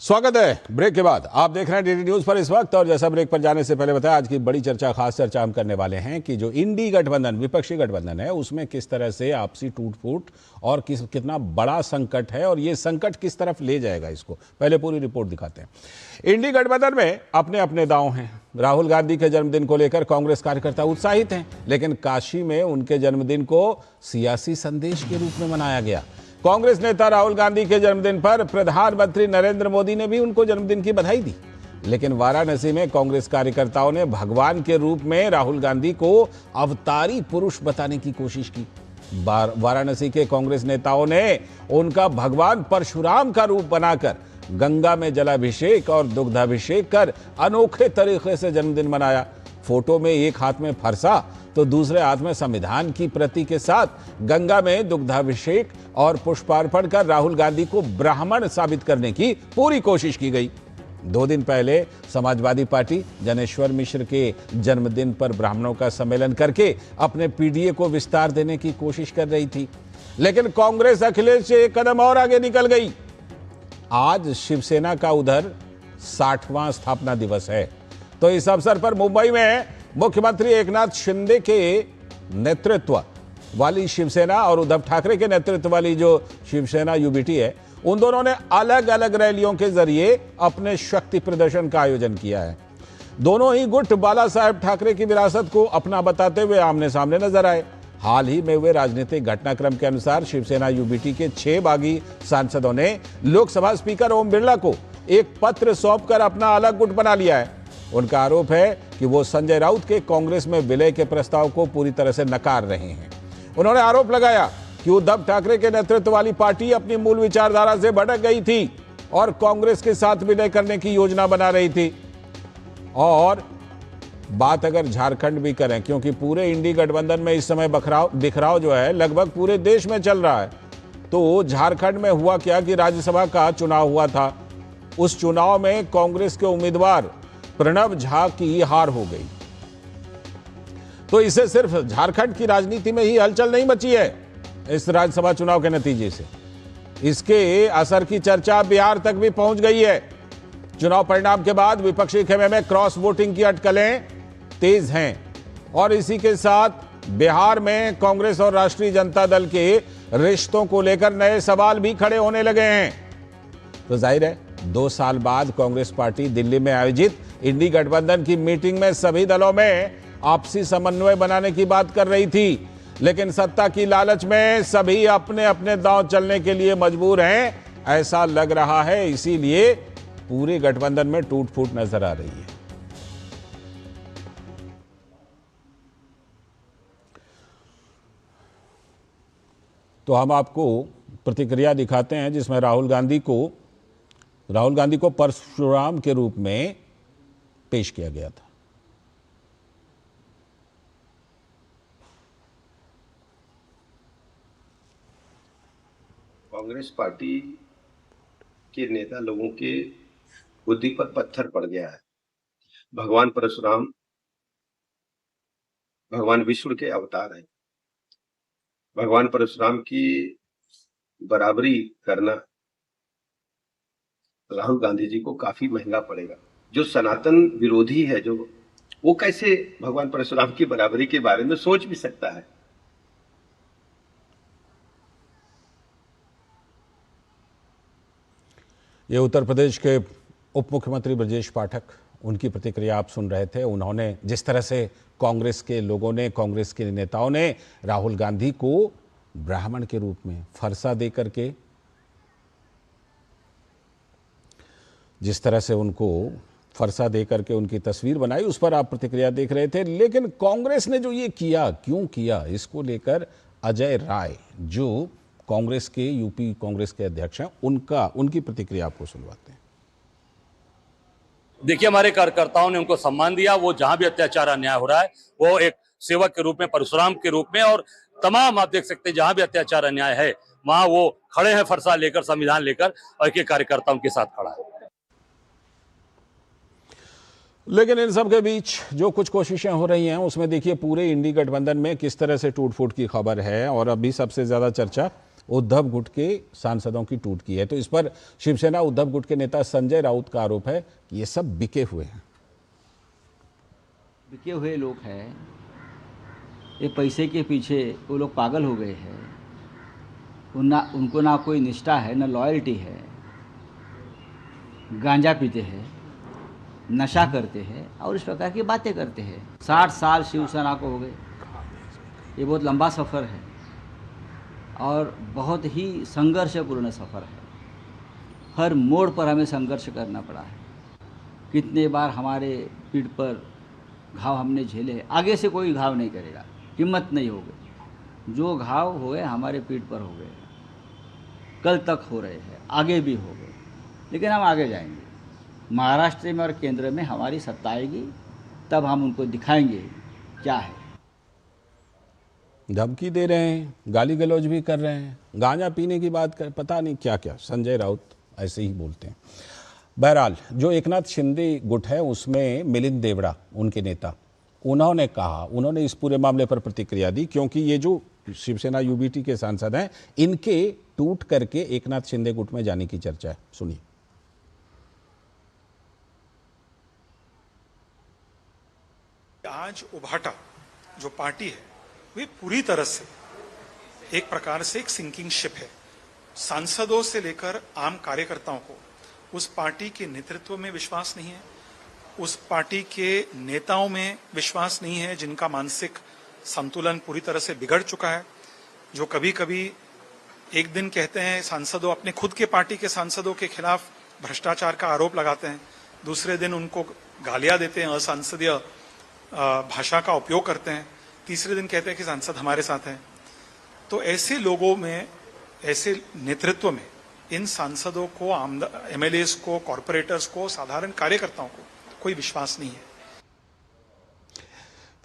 स्वागत है ब्रेक के बाद। आप देख रहे हैं डीडी न्यूज पर इस वक्त। और जैसा ब्रेक पर जाने से पहले बताया, आज की बड़ी चर्चा, खास चर्चा हम करने वाले हैं कि जो इंडी गठबंधन, विपक्षी गठबंधन है, उसमें किस तरह से आपसी टूट फूट और कितना बड़ा संकट है और ये संकट किस तरफ ले जाएगा इसको। पहले पूरी रिपोर्ट दिखाते हैं। इंडी गठबंधन में अपने अपने दांव हैं। राहुल गांधी के जन्मदिन को लेकर कांग्रेस कार्यकर्ता उत्साहित हैं, लेकिन काशी में उनके जन्मदिन को सियासी संदेश के रूप में मनाया गया। कांग्रेस नेता राहुल गांधी के जन्मदिन पर प्रधानमंत्री नरेंद्र मोदी ने भी उनको जन्मदिन की बधाई दी, लेकिन वाराणसी में कांग्रेस कार्यकर्ताओं ने भगवान के रूप में राहुल गांधी को अवतारी पुरुष बताने की कोशिश की। वाराणसी के कांग्रेस नेताओं ने उनका भगवान परशुराम का रूप बनाकर गंगा में जलाभिषेक और दुग्धाभिषेक कर अनोखे तरीके से जन्मदिन मनाया। फोटो में एक हाथ में फरसा तो दूसरे हाथ में संविधान की प्रति के साथ गंगा में दुग्धाभिषेक और पुष्पार्पण कर राहुल गांधी को ब्राह्मण साबित करने की पूरी कोशिश की गई। 2 दिन पहले समाजवादी पार्टी जनेश्वर मिश्र के जन्मदिन पर ब्राह्मणों का सम्मेलन करके अपने पीडीए को विस्तार देने की कोशिश कर रही थी, लेकिन कांग्रेस अखिलेश से एक कदम और आगे निकल गई। आज शिवसेना का उधर 60वां स्थापना दिवस है, तो इस अवसर पर मुंबई में मुख्यमंत्री एकनाथ शिंदे के नेतृत्व वाली शिवसेना और उद्धव ठाकरे के नेतृत्व वाली जो शिवसेना यूबीटी है, उन दोनों ने अलग अलग रैलियों के जरिए अपने शक्ति प्रदर्शन का आयोजन किया है। दोनों ही गुट बाला साहेब ठाकरे की विरासत को अपना बताते हुए आमने सामने नजर आए। हाल ही में हुए राजनीतिक घटनाक्रम के अनुसार शिवसेना यूबीटी के 6 बागी सांसदों ने लोकसभा स्पीकर ओम बिरला को एक पत्र सौंपकर अपना अलग गुट बना लिया है। उनका आरोप है कि वो संजय राउत के कांग्रेस में विलय के प्रस्ताव को पूरी तरह से नकार रहे हैं। उन्होंने आरोप लगाया कि उद्धव ठाकरे के नेतृत्व वाली पार्टी अपनी मूल विचारधारा से भटक गई थी और कांग्रेस के साथ विलय करने की योजना बना रही थी। और बात अगर झारखंड भी करें, क्योंकि पूरे इंडी गठबंधन में इस समय बिखराव जो है लगभग पूरे देश में चल रहा है, तो झारखंड में हुआ क्या कि राज्यसभा का चुनाव हुआ था। उस चुनाव में कांग्रेस के उम्मीदवार प्रणब झा की हार हो गई। तो इससे सिर्फ झारखंड की राजनीति में ही हलचल नहीं मची है इस राज्यसभा चुनाव के नतीजे से, इसके असर की चर्चा बिहार तक भी पहुंच गई है। चुनाव परिणाम के बाद विपक्षी खेमे में क्रॉस वोटिंग की अटकलें तेज हैं और इसी के साथ बिहार में कांग्रेस और राष्ट्रीय जनता दल के रिश्तों को लेकर नए सवाल भी खड़े होने लगे हैं। तो जाहिर है 2 साल बाद कांग्रेस पार्टी दिल्ली में आयोजित इंडी गठबंधन की मीटिंग में सभी दलों में आपसी समन्वय बनाने की बात कर रही थी, लेकिन सत्ता की लालच में सभी अपने अपने दांव चलने के लिए मजबूर हैं, ऐसा लग रहा है। इसीलिए पूरे गठबंधन में टूट फूट नजर आ रही है। तो हम आपको प्रतिक्रिया दिखाते हैं जिसमें राहुल गांधी को परशुराम के रूप में पेश किया गया था। कांग्रेस पार्टी के नेता लोगों के बुद्धि पर पत्थर पड़ गया है। भगवान परशुराम भगवान विष्णु के अवतार हैं। भगवान परशुराम की बराबरी करना राहुल गांधी जी को काफी महंगा पड़ेगा। जो सनातन विरोधी है, जो वो कैसे भगवान परशुराम की बराबरी के बारे में सोच भी सकता है। ये उत्तर प्रदेश के उप मुख्यमंत्री ब्रजेश पाठक, उनकी प्रतिक्रिया आप सुन रहे थे। उन्होंने जिस तरह से कांग्रेस के लोगों ने, कांग्रेस के नेताओं ने राहुल गांधी को ब्राह्मण के रूप में फरसा दे करके जिस तरह से उनको फरसा दे करके उनकी तस्वीर बनाई, उस पर आप प्रतिक्रिया देख रहे थे। लेकिन कांग्रेस ने जो ये किया, क्यों किया, इसको लेकर अजय राय, जो कांग्रेस के यूपी कांग्रेस के अध्यक्ष हैं, उनकी प्रतिक्रिया आपको सुनवाते हैं। देखिए, हमारे कार्यकर्ताओं ने उनको सम्मान दिया। वो जहां भी अत्याचार अन्याय हो रहा है, वो एक सेवक के रूप में, परशुराम के रूप में, और तमाम आप देख सकते हैं जहां भी अत्याचार अन्याय है वहां वो खड़े हैं, फरसा लेकर, संविधान लेकर, और के कार्यकर्ताओं के साथ खड़ा है। लेकिन इन सब के बीच जो कुछ कोशिशें हो रही हैं, उसमें देखिए पूरे इंडी गठबंधन में किस तरह से टूट फूट की खबर है। और अभी सबसे ज्यादा चर्चा उद्धव गुट के सांसदों की टूट की है। तो इस पर शिवसेना उद्धव गुट के नेता संजय राउत का आरोप है कि ये सब बिके हुए हैं। बिके हुए लोग हैं, ये पैसे के पीछे वो लोग पागल हो गए हैं। उनको ना कोई निष्ठा है, ना लॉयल्टी है। गांजा पीते हैं, नशा करते हैं और इस प्रकार की बातें करते हैं। 60 साल शिवसेना को हो गए। ये बहुत लंबा सफ़र है और बहुत ही संघर्षपूर्ण सफ़र है। हर मोड़ पर हमें संघर्ष करना पड़ा है। कितने बार हमारे पीठ पर घाव हमने झेले। आगे से कोई घाव नहीं करेगा, हिम्मत नहीं होगी। जो घाव हुए हमारे पीठ पर हो गए, कल तक हो रहे हैं, आगे भी हो गए, लेकिन हम आगे जाएंगे। महाराष्ट्र में और केंद्र में हमारी सत्ता आएगी, तब हम उनको दिखाएंगे क्या है। धमकी दे रहे हैं, गाली गलौज भी कर रहे हैं, गांजा पीने की बात कर, पता नहीं क्या क्या। संजय राउत ऐसे ही बोलते हैं। बहरहाल जो एकनाथ शिंदे गुट है उसमें मिलिंद देवड़ा उनके नेता, उन्होंने इस पूरे मामले पर प्रतिक्रिया दी, क्योंकि ये जो शिवसेना यूबीटी के सांसद हैं इनके टूट करके एकनाथ शिंदे गुट में जाने की चर्चा है। सुनिए। आज उभाटा जो पार्टी है वे पूरी तरह से एक प्रकार से एक सिंकिंग शिप है। सांसदों से लेकर आम कार्यकर्ताओं को उस पार्टी के नेतृत्व में विश्वास नहीं है, उस पार्टी के नेताओं में विश्वास नहीं है, जिनका मानसिक संतुलन पूरी तरह से बिगड़ चुका है। जो कभी कभी एक दिन कहते हैं सांसदों, अपने खुद के पार्टी के सांसदों के खिलाफ भ्रष्टाचार का आरोप लगाते हैं, दूसरे दिन उनको गालियां देते हैं, असंसदीय भाषा का उपयोग करते हैं, तीसरे दिन कहते हैं कि सांसद हमारे साथ हैं। तो ऐसे लोगों में, ऐसे नेतृत्व में इन सांसदों को, एमएलएस को, कॉर्पोरेटर्स को, साधारण कार्यकर्ताओं को कोई विश्वास नहीं है।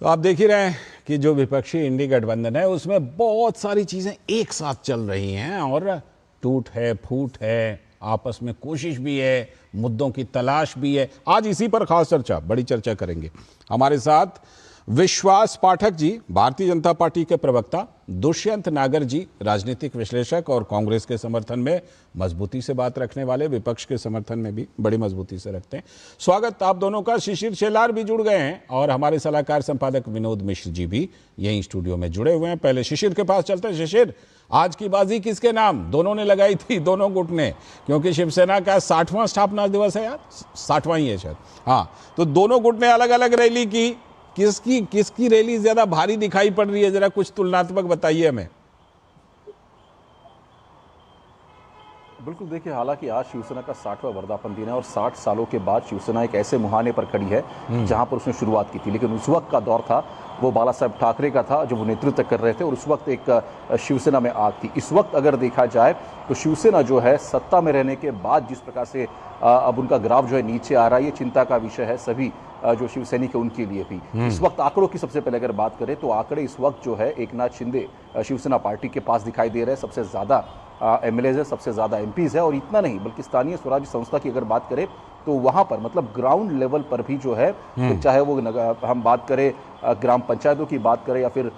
तो आप देख ही रहे हैं कि जो विपक्षी इंडी गठबंधन है उसमें बहुत सारी चीजें एक साथ चल रही हैं और टूट है, फूट है, आपस में कोशिश भी है, मुद्दों की तलाश भी है। आज इसी पर खास चर्चा, बड़ी चर्चा करेंगे। हमारे साथ विश्वास पाठक जी, भारतीय जनता पार्टी के प्रवक्ता, दुष्यंत नागर जी, राजनीतिक विश्लेषक और कांग्रेस के समर्थन में मजबूती से बात रखने वाले, विपक्ष के समर्थन में भी बड़ी मजबूती से रखते हैं। स्वागत आप दोनों का। शिशिर शेलार भी जुड़ गए हैं और हमारे सलाहकार संपादक विनोद मिश्र जी भी यहीं स्टूडियो में जुड़े हुए हैं। पहले शिशिर के पास चलते हैं। शिशिर, आज की बाजी किसके नाम? दोनों ने लगाई थी, दोनों गुट ने, क्योंकि शिवसेना का 60वां स्थापना दिवस है यार, 60वां ही है शायद। हाँ, तो दोनों गुट ने अलग अलग रैली की। किसकी रैली ज्यादा भारी दिखाई पड़ रही है? जरा कुछ तुलनात्मक बताइए हमें। बिल्कुल, देखिए, हालांकि आज शिवसेना का 60वां वर्धापन दिन है और 60 सालों के बाद शिवसेना एक ऐसे मुहाने पर खड़ी है जहां पर उसने शुरुआत की थी, लेकिन उस वक्त का दौर था वो बाला साहब ठाकरे का था, जब वो नेतृत्व कर रहे थे और उस वक्त एक शिवसेना में आग थी। इस वक्त अगर देखा जाए तो शिवसेना जो है सत्ता में रहने के बाद जिस प्रकार से अब उनका ग्राफ जो है नीचे आ रहा है, ये चिंता का विषय है सभी जो शिवसैनिक है उनके लिए भी। इस वक्त आंकड़ों की सबसे पहले अगर बात करें तो आंकड़े इस वक्त जो है एकनाथ शिंदे शिवसेना पार्टी के पास दिखाई दे रहे हैं। सबसे ज़्यादा एमएलएज है, सबसे ज़्यादा एमपीज है, और इतना नहीं बल्कि स्थानीय स्वराज संस्था की अगर बात करें तो वहाँ पर मतलब ग्राउंड लेवल पर भी जो है, चाहे वो हम बात करें ग्राम पंचायतों की बात करें या फिर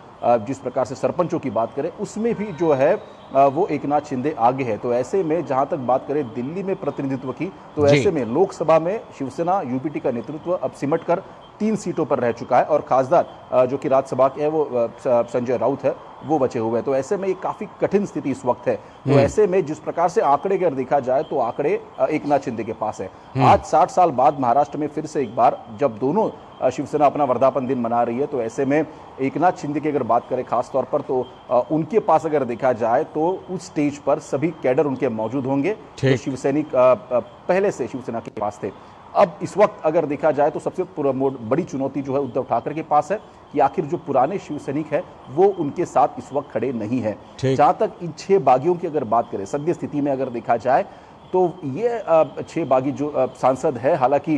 जिस प्रकार से सरपंचों की बात करें, उसमें भी जो है वो एकनाथ शिंदे आगे है। तो ऐसे में जहां तक बात करें दिल्ली में प्रतिनिधित्व की, तो ऐसे में लोकसभा में शिवसेना यूपीटी का नेतृत्व अब सिमट कर 3 सीटों पर रह चुका है और खासदार जो कि राज्यसभा के है वो संजय राउत है, वो बचे हुए हैं। तो ऐसे में एक काफी कठिन स्थिति इस वक्त है। तो ऐसे में जिस प्रकार से आंकड़े अगर देखा जाए तो आंकड़े एकनाथ शिंदे के पास है। आज 60 साल बाद महाराष्ट्र में फिर से एक बार जब दोनों शिवसेना अपना वर्धापन दिन मना रही है, तो ऐसे में एकनाथ शिंदे की अगर बात करें खास तौर पर, तो उनके पास अगर देखा जाए तो उस स्टेज पर सभी कैडर उनके मौजूद होंगे जो शिवसैनिक पहले से शिवसेना के पास थे। अब इस वक्त अगर देखा जाए तो सबसे बड़ी चुनौती जो है उद्धव ठाकरे के पास है कि आखिर जो पुराने शिवसैनिक है वो उनके साथ इस वक्त खड़े नहीं है। जहां तक इन 6 बागियों की अगर बात करें सद्य स्थिति में अगर देखा जाए तो ये 6 बागी जो सांसद है, हालांकि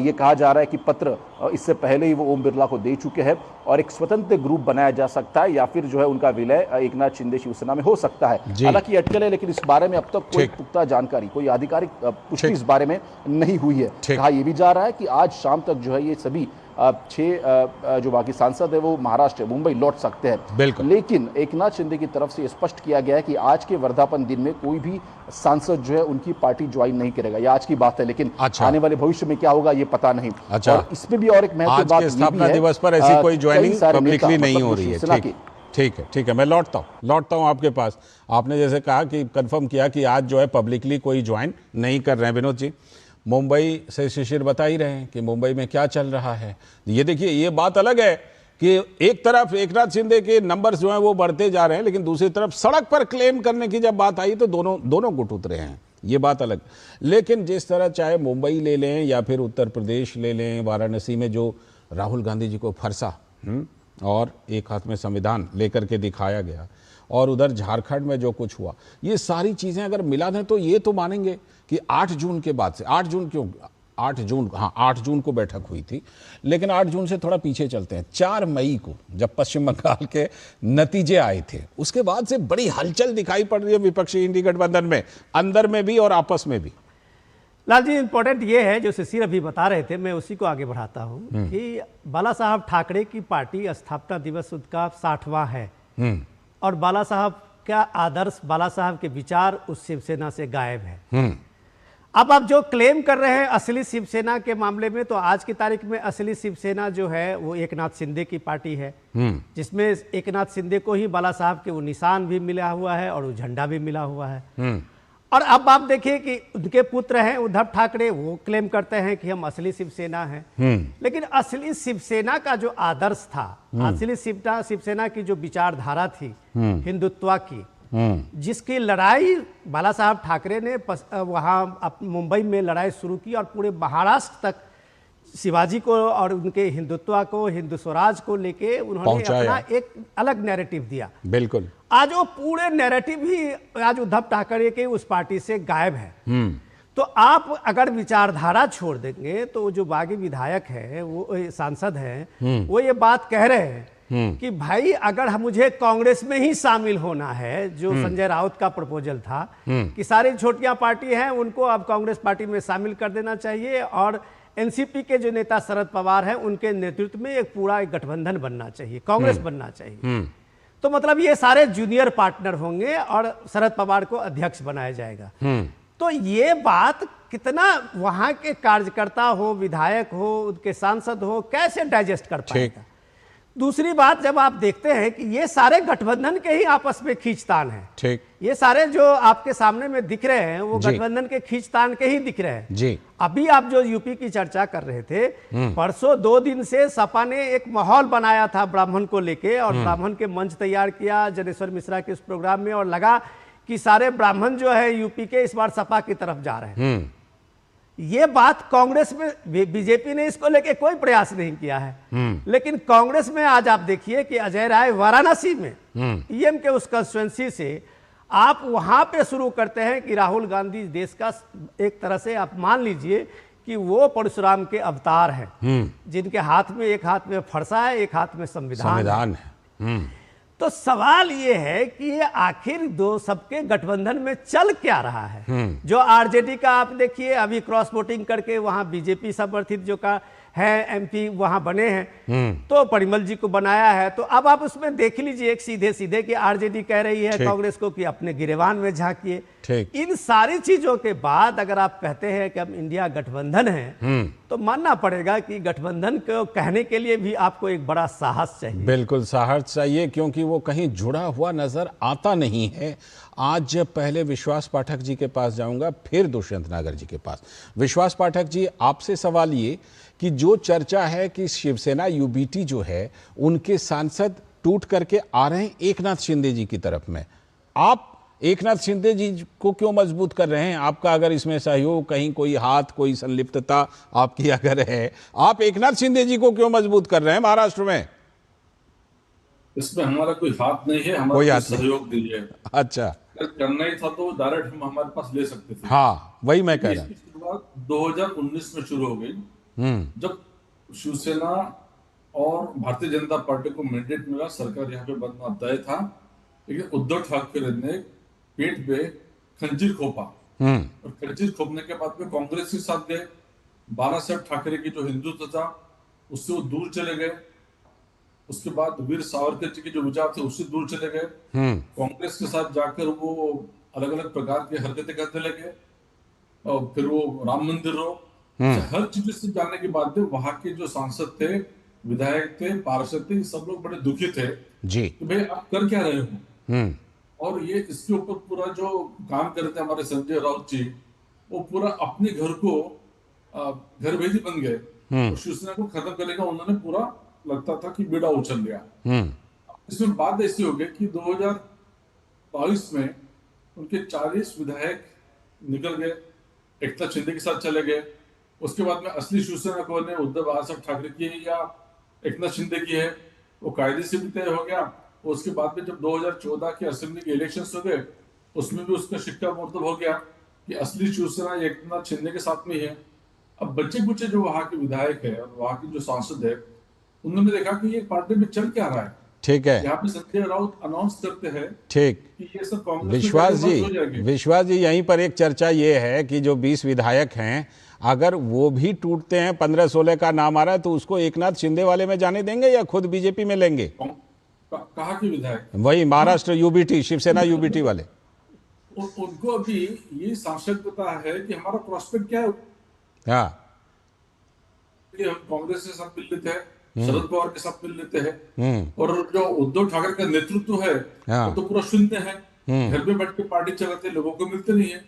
ये कहा जा रहा है कि पत्र इससे पहले ही वो ओम बिरला को दे चुके हैं, और एक स्वतंत्र ग्रुप बनाया जा सकता है, या फिर जो है उनका विलय एकनाथ शिंदे शिवसेना में हो सकता है। हालांकि अटकल है, लेकिन इस बारे में अब तक कोई पुख्ता जानकारी, कोई आधिकारिक पुष्टि इस बारे में नहीं हुई है। कहा यह भी जा रहा है कि आज शाम तक जो है ये सभी 6 जो बाकी सांसद है वो महाराष्ट्र मुंबई लौट सकते हैं। लेकिन एकनाथ शिंदे की तरफ से स्पष्ट किया गया है कि आज के वर्धापन दिन में कोई भी सांसद जो है उनकी पार्टी ज्वाइन नहीं करेगा। ये आज की बात है, लेकिन आने वाले भविष्य में क्या होगा ये पता नहीं। और इसमें भी और एक महत्वपूर्ण बात, स्थापना दिवस पर ऐसी कोई ज्वाइनिंग पब्लिकली नहीं हो रही है। ठीक है, मैं लौटता हूं आपके पास। आपने जैसे कहा कि कंफर्म किया कि आज जो है पब्लिकली कोई ज्वाइन नहीं कर रहे हैं। विनोद जी, मुंबई से शिशिर बता ही रहे हैं कि मुंबई में क्या चल रहा है। ये देखिए, ये बात अलग है कि एक तरफ एकनाथ शिंदे के नंबर्स जो हैं वो बढ़ते जा रहे हैं, लेकिन दूसरी तरफ सड़क पर क्लेम करने की जब बात आई तो दोनों गुट उतरे हैं। ये बात अलग। लेकिन जिस तरह चाहे मुंबई ले लें या फिर उत्तर प्रदेश ले लें, वाराणसी में जो राहुल गांधी जी को फरसा और एक हाथ में संविधान लेकर के दिखाया गया, और उधर झारखंड में जो कुछ हुआ, ये सारी चीज़ें अगर मिला दें तो ये तो मानेंगे कि 8 जून के बाद से, 8 जून को बैठक हुई थी, लेकिन 8 जून से थोड़ा पीछे चलते हैं। 4 मई को जब पश्चिम बंगाल के नतीजे आए थे, उसके बाद से बड़ी हलचल दिखाई पड़ रही है विपक्षी इंडी गठबंधन में, अंदर में भी और आपस में भी। लाल जी, इंपॉर्टेंट ये है जो शिशिर अभी बता रहे थे, मैं उसी को आगे बढ़ाता हूँ कि बाला साहब ठाकरे की पार्टी स्थापना दिवस उनका 60वां है, और बाला साहब का आदर्श, बाला साहब के विचार उस शिवसेना से गायब है। अब आप जो क्लेम कर रहे हैं असली शिवसेना के मामले में, तो आज की तारीख में असली शिवसेना जो है वो एकनाथ शिंदे की पार्टी है, जिसमें एकनाथ शिंदे को ही बाला साहब के वो निशान भी मिला हुआ है और वो झंडा भी मिला हुआ है। और अब आप देखिए कि उनके पुत्र हैं उद्धव ठाकरे, वो क्लेम करते हैं कि हम असली शिवसेना हैं। लेकिन असली शिवसेना का जो आदर्श था, असली शिवसेना की जो विचारधारा थी हिंदुत्व की, जिसकी लड़ाई बाला साहब ठाकरे ने वहाँ मुंबई में लड़ाई शुरू की और पूरे महाराष्ट्र तक शिवाजी को और उनके हिंदुत्व को, हिंदू स्वराज को लेके उन्होंने अपना एक अलग नैरेटिव दिया। बिल्कुल। आज वो पूरे नैरेटिव ही आज उद्धव ठाकरे के उस पार्टी से गायब है। तो आप अगर विचारधारा छोड़ देंगे तो जो बागी विधायक है, वो सांसद हैं, वो ये बात कह रहे हैं कि भाई अगर मुझे कांग्रेस में ही शामिल होना है, जो संजय राउत का प्रपोजल था कि सारी छोटियां पार्टी हैं उनको अब कांग्रेस पार्टी में शामिल कर देना चाहिए, और एनसीपी के जो नेता शरद पवार हैं उनके नेतृत्व में एक पूरा गठबंधन बनना चाहिए, कांग्रेस बनना चाहिए। तो मतलब ये सारे जूनियर पार्टनर होंगे और शरद पवार को अध्यक्ष बनाया जाएगा। तो ये बात कितना वहां के कार्यकर्ता हो, विधायक हो, उनके सांसद हो, कैसे डाइजेस्ट कर पाएगा। दूसरी बात, जब आप देखते हैं कि ये सारे गठबंधन के ही आपस में खींचतान है, ठीक, ये सारे जो आपके सामने में दिख रहे हैं वो गठबंधन के खींचतान के ही दिख रहे हैं जी। अभी आप जो यूपी की चर्चा कर रहे थे, परसों 2 दिन से सपा ने एक माहौल बनाया था ब्राह्मण को लेके, और ब्राह्मण के मंच तैयार किया जनेश्वर मिश्रा के उस प्रोग्राम में, और लगा कि सारे ब्राह्मण जो है यूपी के इस बार सपा की तरफ जा रहे हैं। ये बात कांग्रेस में, बीजेपी ने इसको लेके कोई प्रयास नहीं किया है, लेकिन कांग्रेस में आज आप देखिए कि अजय राय वाराणसी में ईएम के उस कंस्टिट्यूएंसी से आप वहां पे शुरू करते हैं कि राहुल गांधी देश का, एक तरह से आप मान लीजिए कि वो परशुराम के अवतार हैं, जिनके हाथ में, एक हाथ में फरसा है, एक हाथ में संविधान है। तो सवाल ये है कि ये आखिर दो सबके गठबंधन में चल क्या रहा है। जो आरजेडी का आप देखिए, अभी क्रॉस वोटिंग करके वहां बीजेपी समर्थित जो का है एमपी वहां बने हैं, तो परिमल जी को बनाया है। तो अब आप उसमें देख लीजिए एक सीधे सीधे कि आरजेडी कह रही है कांग्रेस को कि अपने गिरेबान में झांकिए। इन सारी चीजों के बाद अगर आप कहते हैं कि हम इंडिया गठबंधन है, तो मानना पड़ेगा कि गठबंधन को कहने के लिए भी आपको एक बड़ा साहस चाहिए। बिल्कुल साहस चाहिए, क्योंकि वो कहीं जुड़ा हुआ नजर आता नहीं है। आज पहले विश्वास पाठक जी के पास जाऊंगा, फिर दुष्यंत नागर जी के पास। विश्वास पाठक जी, आपसे सवाल ये कि जो चर्चा है कि शिवसेना यूबीटी जो है उनके सांसद टूट करके आ रहे हैं एकनाथ शिंदे जी की तरफ में, आप एकनाथ शिंदे जी को क्यों मजबूत कर रहे हैं? आपका अगर इसमें सहयोग, कहीं कोई हाथ, कोई संलिप्तता आपकी अगर है, आप एकनाथ शिंदे जी को क्यों मजबूत कर रहे हैं महाराष्ट्र में? इसमें हमारा कोई हाथ नहीं है, हमारा सहयोग दीजिए। अच्छा, करना ही था तो डायरेक्ट हम हमारे पास ले सकते थे। हाँ, वही मैं कह रहा हूँ। शुरुआत 2019 में शुरू हो गई, जब शिवसेना और भारतीय जनता पार्टी को मैंडेट मिला, सरकार यहाँ पे बनना तय था, लेकिन उद्धव ठाकरे ने पेट पे खंजीर खोपा और खंजीर खोपने के बाद में कांग्रेस के साथ गए। बाला साहब ठाकरे की जो हिंदुत्व था उससे वो दूर चले गए। उसके बाद वीर सावरकर जी के जो विचार थे उससे दूर चले गए। कांग्रेस के साथ जाकर वो अलग अलग प्रकार की हरकतें करने लगे और फिर वो राम मंदिर रो हर चीज से जानने के बाद वहां के जो सांसद थे, विधायक थे, पार्षद थे, सब लोग बड़े दुखी थे जी कि भाई आप कर क्या रहे हो। और ये इसके ऊपर पूरा जो काम करते हमारे संजय राउत जी, वो पूरा अपने घर को घर भेदी बन गए और शिवसेना को खत्म करने का उन्होंने पूरा लगता था कि बेड़ा उछल लिया। इसमें बात ऐसी हो गई कि 2022 में उनके 40 विधायक निकल गए, एकनाथ शिंदे के साथ चले गए। उसके बाद में असली शिवसेना कौन है, उद्धव बाळासाहेब ठाकरे की है या एकनाथ शिंदे की है, वो कायदे से भी तय हो गया। उसके बाद में जब 2014 के असेंबली के इलेक्शंस हो गए उसमें भी उसका शिक्कामोर्तब हो गया कि असली शिवसेना एकनाथ शिंदे के साथ में है। अब बच्चे कुचे जो वहां के विधायक है और वहां के जो सांसद है, उन्होंने देखा कि ये पार्टी में चल क्या रहा है। ठीक है, यहाँ पे संजय राउत अनाउंस करते हैं ठीक। कि ये सब कांग्रेस विश्वास जी यहीं पर एक चर्चा ये है कि जो 20 विधायक हैं, अगर वो भी टूटते हैं, 15-16 का नाम आ रहा है, तो उसको एकनाथ शिंदे वाले में जाने देंगे या खुद बीजेपी में लेंगे? कहा कि विधायक वही महाराष्ट्र यूबीटी, शिवसेना यूबीटी वाले उनको अभी ये सांसद पता है कि हमारा प्रोस्पेक्ट क्या है। हाँ, हम कांग्रेस के साथ मिल लेते हैं, शरद पवार के साथ मिल लेते हैं, और जो उद्धव ठाकरे का नेतृत्व है वो तो पूरा शून्य है। घर में बैठ के पार्टी चलाते, लोगों को मिलते नहीं है।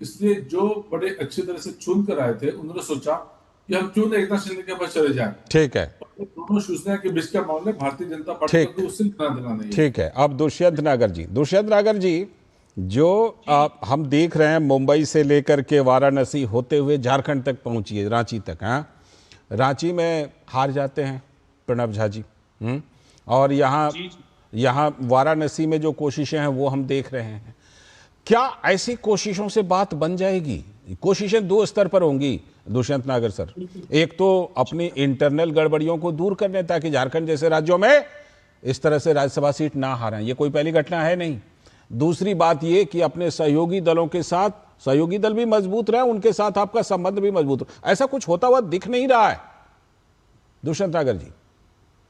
इसलिए जो बड़े अच्छी तरह से चुन कर आए थे, उन्होंने सोचा कि हम क्यों ना एकनाथ शिंदे के पास चले जाएं। ठीक है, दोनों शिवसेना के बीच का मामला भारतीय जनता पार्टी को उससे लेना देना नहीं है। ठीक है। अब दुष्यंत नागर जी, जो हम देख रहे हैं मुंबई से लेकर के वाराणसी होते हुए झारखंड तक पहुंची, रांची तक। हाँ, रांची में हार जाते हैं प्रणब झा जी। और यहाँ वाराणसी में जो कोशिशें हैं वो हम देख रहे हैं। क्या ऐसी कोशिशों से बात बन जाएगी? कोशिशें दो स्तर पर होंगी दुष्यंत नागर सर। एक तो अपनी इंटरनल गड़बड़ियों को दूर करने, ताकि झारखंड जैसे राज्यों में इस तरह से राज्यसभा सीट ना हारें, ये कोई पहली घटना है नहीं। दूसरी बात ये कि अपने सहयोगी दलों के साथ, सहयोगी दल भी मजबूत रहे, उनके साथ आपका संबंध भी मजबूत हो। ऐसा कुछ होता हुआ दिख नहीं रहा है दुष्यंत नागर जी।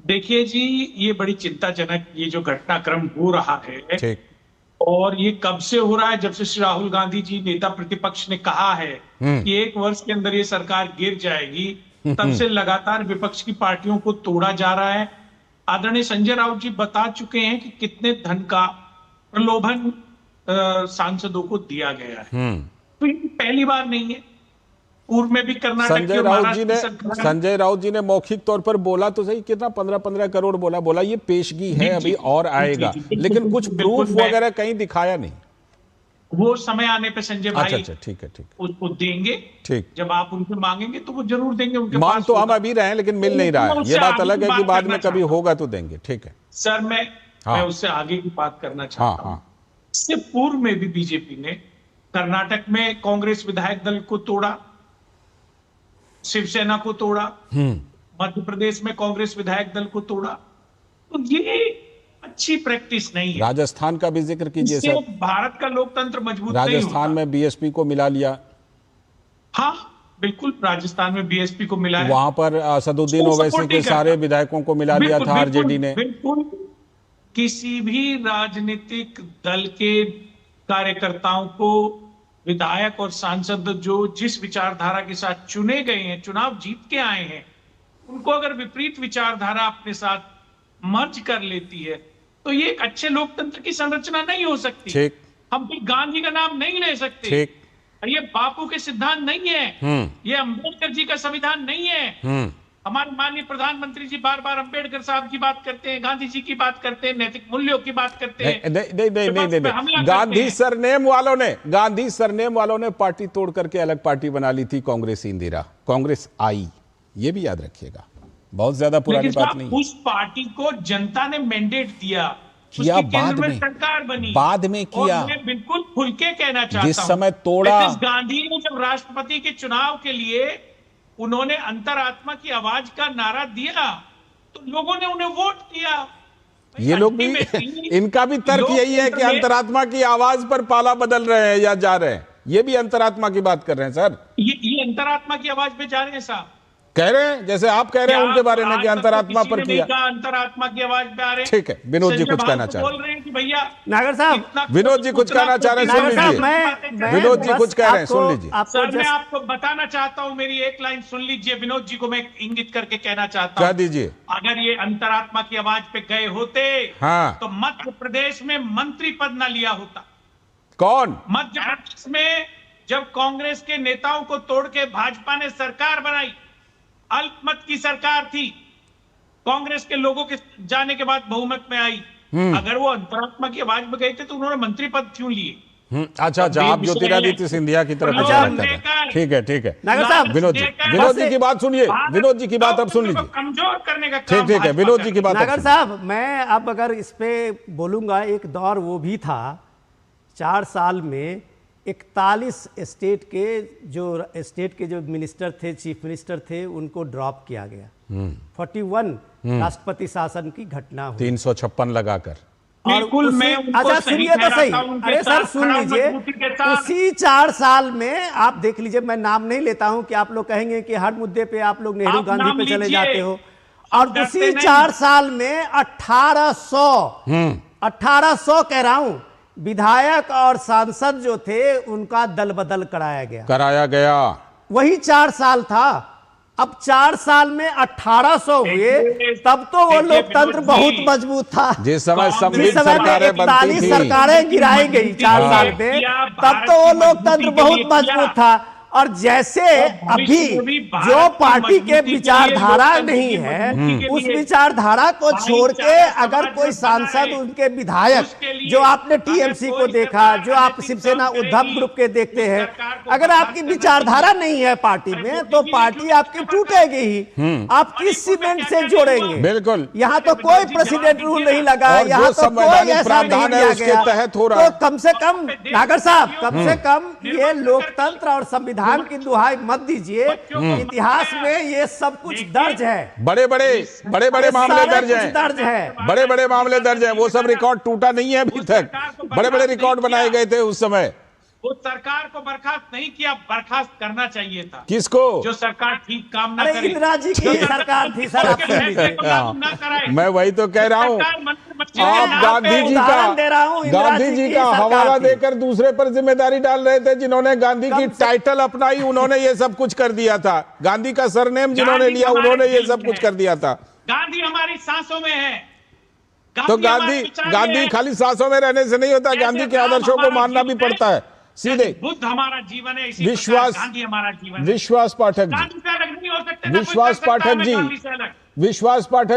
देखिए जी, ये बड़ी चिंताजनक ये जो घटनाक्रम हो रहा है, ठीक। और ये कब से हो रहा है? जब से श्री राहुल गांधी जी नेता प्रतिपक्ष ने कहा है कि 1 वर्ष के अंदर ये सरकार गिर जाएगी, तब से लगातार विपक्ष की पार्टियों को तोड़ा जा रहा है। आदरणीय संजय राउत जी बता चुके हैं कि कितने धन का प्रलोभन सांसदों को दिया गया है। तो ये पहली बार नहीं है, पूर्व में भी कर्नाटक संजय राउत जी ने मौखिक तौर पर बोला तो सही, कितना 15 करोड़ बोला ये पेशगी है, अभी और आएगा, लेकिन कुछ प्रूफ वगैरह कहीं दिखाया नहीं। वो समय आने पे संजय भाई अच्छा, ठीक है, उसको देंगे। ठीक, जब आप उनसे मांगेंगे तो वो जरूर देंगे। उनके मांग तो हम अभी रहे हैं, लेकिन मिल नहीं रहा है। ये बात अलग है कि बाद में कभी होगा तो देंगे। ठीक है सर, मैं उससे आगे की बात करना चाहता हूँ। इससे पूर्व में भी बीजेपी ने कर्नाटक में कांग्रेस विधायक दल को तोड़ा, शिवसेना को तोड़ा, मध्य प्रदेश में कांग्रेस विधायक दल को तोड़ा। तो ये अच्छी प्रैक्टिस नहीं है। राजस्थान का भी जिक्र कीजिए सर। भारत का लोकतंत्र मजबूत राजस्थान में बीएसपी को मिला लिया। हाँ बिल्कुल, राजस्थान में बीएसपी को मिला है। वहां पर असदुद्दीन ओवैसी के सारे विधायकों को मिला लिया था आरजेडी ने। बिल्कुल, किसी भी राजनीतिक दल के कार्यकर्ताओं को, विधायक और सांसद जो जिस विचारधारा के साथ चुने गए हैं, चुनाव जीत के आए हैं, उनको अगर विपरीत विचारधारा अपने साथ मर्ज कर लेती है तो ये एक अच्छे लोकतंत्र की संरचना नहीं हो सकती। ठीक। हम भी गांधी का नाम नहीं ले सकते। ठीक। ये बापू के सिद्धांत नहीं है, ये अंबेडकर जी का संविधान नहीं है। हमारे माननीय प्रधानमंत्री जी बार बार अंबेडकर साहब की बात करते हैं, गांधी जी की बात करते हैं, नैतिक मूल्यों की बात करते हैं। नहीं। गांधी सरनेम वालों ने पार्टी तोड़ करके अलग पार्टी बना ली थी, कांग्रेस इंदिरा, कांग्रेस आई, ये भी याद रखिएगा। बहुत ज्यादा पुरानी बात नहीं। उस पार्टी को जनता ने मैंडेट दिया, किया बाद में, सरकार बनी, बाद में किया। और मैं बिल्कुल खुल के कहना चाहता हूं, जिस समय तोड़ा, गांधी ने जब राष्ट्रपति के चुनाव के लिए उन्होंने अंतरात्मा की आवाज का नारा दिया, तो लोगों ने उन्हें वोट किया। ये लोग भी इनका भी तर्क यही है कि अंतरात्मा की आवाज पर पाला बदल रहे हैं या जा रहे हैं। ये भी अंतरात्मा की बात कर रहे हैं सर। ये अंतरात्मा की आवाज पे जा रहे हैं साहब, कह रहे हैं जैसे आप कह रहे हैं उनके बारे में कि अंतरात्मा पर किया। अंतरात्मा की आवाज पे आ रहे हैं। ठीक है, विनोद जी कुछ कहना चाह रहे हैं। बोल रहे हैं कि भैया नागर साहब, विनोद जी कुछ कहना चाह रहे हैं, सुन लीजिए। विनोद जी कुछ कह रहे हैं, सुन लीजिए। सर मैं आपको बताना चाहता हूं, मेरी एक लाइन सुन लीजिए। विनोद जी को मैं इंगित करके कहना चाहता हूं, कह दीजिए। अगर ये अंतरात्मा की आवाज पे गए होते हाँ। तो मध्य प्रदेश में मंत्री पद न लिया होता। कौन? मध्य प्रदेश में जब कांग्रेस के नेताओं को तोड़ के भाजपा ने सरकार बनाई, अल्पमत की सरकार थी, कांग्रेस के लोगों के जाने के बाद बहुमत में आई। अगर वो अंतरात्मा की आवाज में गए थे तो उन्होंने मंत्री पद क्यों लिए? अच्छा, आप ज्योतिरादित्य सिंधिया की तरफ इशारा कर रहे हैं। ठीक है, ठीक है नागर साहब, विनोद जी की बात सुनिए। विनोद जी की बात अब सुन लीजिए। कमजोर करने का ठीक, ठीक है, विनोद जी की बात। नागर साहब, मैं अब अगर इस पे बोलूंगा, एक दौर वो भी था 4 साल में 41 स्टेट के जो मिनिस्टर थे, चीफ मिनिस्टर थे, उनको ड्रॉप किया गया। 41 राष्ट्रपति शासन की घटना हुई, 356 लगाकर। बिल्कुल मैं अच्छा सुनिए तो सही। अरे सर सुन लीजिए, उसी 4 साल में आप देख लीजिए, मैं नाम नहीं लेता हूं कि आप लोग कहेंगे कि हर मुद्दे पे आप लोग नेहरू गांधी पे चले जाते हो। और उसी 4 साल में 1800 कह रहा हूं विधायक और सांसद जो थे उनका दल बदल कराया गया। वही 4 साल था। अब 4 साल में 1800 हुए, तब तो वो लोकतंत्र बहुत मजबूत था। जिस समय सरकारें बनती थी, सरकारें गिराई गई 4 साल में, तब तो वो लोकतंत्र बहुत मजबूत था। और जैसे अभी जो पार्टी के विचारधारा नहीं है, उस विचारधारा को छोड़ के अगर कोई सांसद, उनके विधायक, जो आपने टीएमसी को देखा, जो आप शिवसेना उद्धव ग्रुप के देखते हैं, अगर आपकी विचारधारा नहीं है पार्टी में, तो पार्टी आपकी टूटेगी ही। आप किस सीमेंट से जोड़ेंगे? बिल्कुल। यहाँ तो कोई प्रेसिडेंट रूल नहीं लगा, यहाँ तो कोई ऐसा नहीं किया गया। तहत हो रहा है। तो कम से कम नागर साहब, कम से कम ये लोकतंत्र और संविधान की दुहाई मत दीजिए। इतिहास में ये सब कुछ दर्ज है, बड़े बड़े मामले दर्ज हैं, बड़े मामले दर्ज हैं। वो सब रिकॉर्ड टूटा नहीं है अभी तक। बड़े रिकॉर्ड बनाए गए थे उस समय। वो सरकार को बर्खास्त नहीं किया, बर्खास्त करना चाहिए था। किसको? जो सरकार ठीक काम ना करे। इंदिरा जी की सरकार थी सर, मैं वही तो कह रहा हूँ। आप गांधी जी का हवाला देकर दूसरे पर जिम्मेदारी डाल रहे थे। जिन्होंने गांधी की टाइटल अपनाई, उन्होंने ये सब कुछ कर दिया था। गांधी का सरनेम जिन्होंने लिया, उन्होंने ये सब कुछ कर दिया था। गांधी हमारी सांसों में है। तो गांधी खाली सांसों में रहने से नहीं होता, गांधी के आदर्शों को मानना भी पड़ता है। सीधे बुद्ध हमारा जीवन है, इसी विश्वास, गांधी हमारा जीवन है। विश्वास पाठक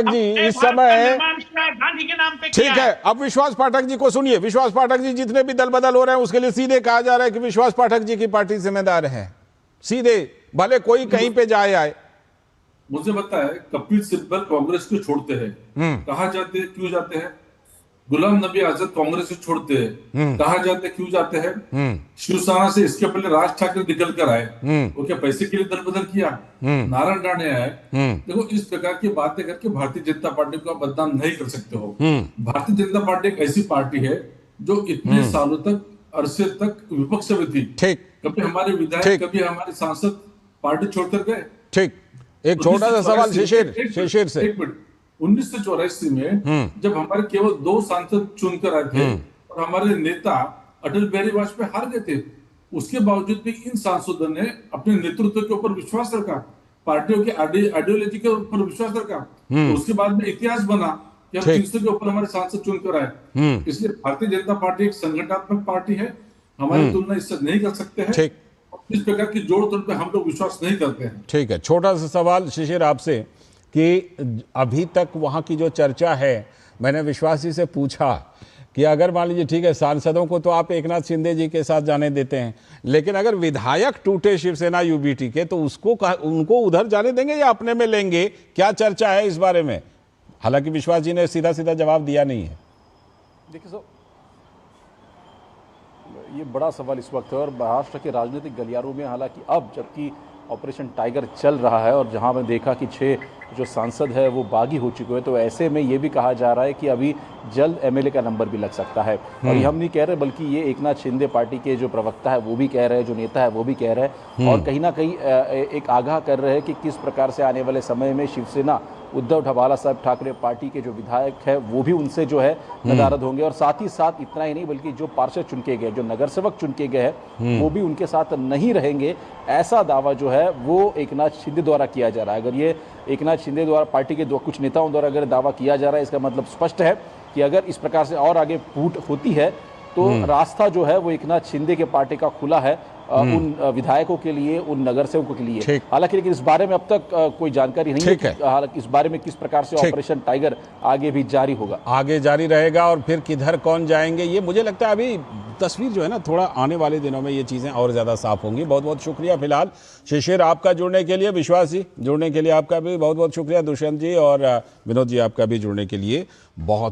जी इस समय गांधी के नाम पे ठीक है। अब विश्वास पाठक जी को सुनिए। विश्वास पाठक जी, जितने भी दल बदल हो रहे हैं उसके लिए सीधे कहा जा रहा है कि विश्वास पाठक जी की पार्टी जिम्मेदार है। सीधे, भले कोई कहीं पे जाए आए। मुझे पता है कपिल सिब्बल कांग्रेस को छोड़ते हैं, कहा जाते हैं क्यों जाते हैं? गुलाम नबी आजाद कांग्रेस को छोड़ते हैं, कहा जाते क्यों जाते हैं? शिवसेना से इसके पहले राज ठाकरे निकल कर आए, वो क्या पैसे के लिए दल बदल किया? नारायण राणे आए। देखो, इस प्रकार की बातें करके भारतीय जनता पार्टी को आप बदनाम नहीं कर सकते हो। भारतीय जनता पार्टी एक ऐसी पार्टी है जो इतने सालों तक, अरसे तक विपक्ष में थी। कभी हमारे विधायक, कभी हमारे सांसद पार्टी छोड़कर गए। ठीक, एक छोटा सा सवाल शिशिर से। 1984 में जब हमारे केवल 2 सांसद चुनकर आए थे और हमारे नेता अटल बिहारी वाजपेयी हार गए थे, उसके बावजूद भी इन सांसदों ने अपने नेतृत्व के ऊपर विश्वास रखा, पार्टियों की आइडियोलॉजी के ऊपर विश्वास रखा। तो उसके बाद में इतिहास बना कि हम 300 के ऊपर हमारे सांसद चुनकर आए। इसलिए भारतीय जनता पार्टी एक संगठनात्मक पार्टी है, हमारी तुलना इससे नहीं कर सकते हैं। इस प्रकार की जोड़ तोड़ पे हम लोग विश्वास नहीं करते हैं। ठीक है, छोटा सा सवाल शिशिर आपसे कि अभी तक वहाँ की जो चर्चा है, मैंने विश्वास जी से पूछा कि अगर मान लीजिए ठीक है, सांसदों को तो आप एकनाथ शिंदे जी के साथ जाने देते हैं, लेकिन अगर विधायक टूटे शिवसेना यूबीटी के, तो उनको उधर जाने देंगे या अपने में लेंगे? क्या चर्चा है इस बारे में? हालांकि विश्वास जी ने सीधा जवाब दिया नहीं है। देखिए सर, ये बड़ा सवाल इस वक्त है और महाराष्ट्र के राजनीतिक गलियारों में, हालांकि अब जबकि ऑपरेशन टाइगर चल रहा है और जहां मैं देखा कि 6 जो सांसद है वो बागी हो चुके हैं, तो ऐसे में ये भी कहा जा रहा है कि अभी जल्द एमएलए का नंबर भी लग सकता है। और ये हम नहीं कह रहे, बल्कि ये एकनाथ शिंदे पार्टी के जो प्रवक्ता है वो भी कह रहे हैं, जो नेता है वो भी कह रहे हैं, और कहीं ना कहीं एक आगाह कर रहे हैं कि किस प्रकार से आने वाले समय में शिवसेना उद्धव बाला साहब ठाकरे पार्टी के जो विधायक है वो भी उनसे जो है नदारद होंगे। और साथ ही साथ इतना ही नहीं, बल्कि जो पार्षद चुन के गए, जो नगर सेवक चुन के गए हैं, वो भी उनके साथ नहीं रहेंगे, ऐसा दावा जो है वो एकनाथ शिंदे द्वारा किया जा रहा है। अगर ये एकनाथ शिंदे द्वारा, पार्टी के कुछ नेताओं द्वारा अगर दावा किया जा रहा है, इसका मतलब स्पष्ट है कि अगर इस प्रकार से और आगे फूट होती है तो रास्ता जो है वो एकनाथ शिंदे के पार्टी का खुला है उन विधायकों के लिए, उन नगर सेवकों के लिए। हालांकि लेकिन इस बारे में अब तक कोई जानकारी नहीं है। हालांकि इस बारे में किस प्रकार से ऑपरेशन टाइगर आगे भी जारी होगा, आगे जारी रहेगा, और फिर किधर कौन जाएंगे, ये मुझे लगता है अभी तस्वीर जो है ना, थोड़ा आने वाले दिनों में ये चीजें और ज्यादा साफ होंगी। बहुत बहुत शुक्रिया फिलहाल शिशिर आपका जुड़ने के लिए, विश्वास जी जुड़ने के लिए आपका भी बहुत बहुत शुक्रिया, दुष्यंत जी और विनोद जी आपका भी जुड़ने के लिए बहुत